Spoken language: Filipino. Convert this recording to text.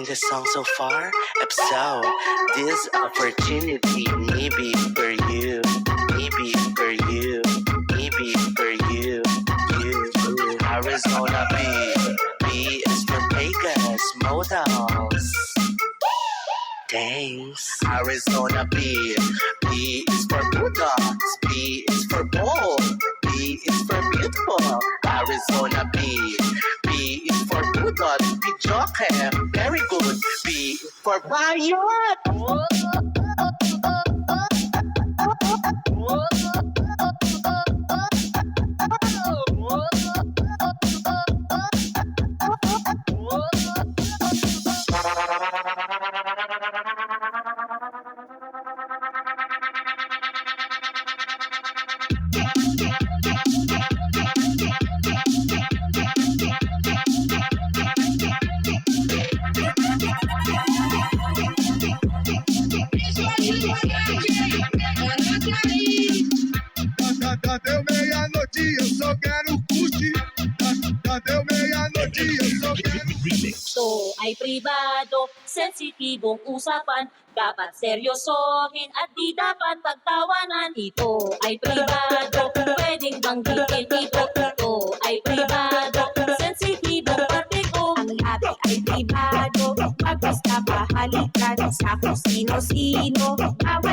liking the song so far? If so, this opportunity maybe for you, maybe for you, maybe for you, you. Arizona B is for Vegas models. Thanks. Arizona B is for Bulldogs, B is for bold, B is for beautiful. Arizona B is for Bulldog, B jockey, very good. B is for Bayot. Deu meia-noite, eu só quero curtir. Deu meia-noite, eu só quero. Ito ay pribado, sensitibong usapan. Dapat seryosohin at di dapat pagtawanan. Ito ay pribado, pwedeng banggitin ito. Ito ay pribado, sensitibong parte ko. Ang labi ay pribado, pag basta pahalikan sa kung sino-sino. Bawal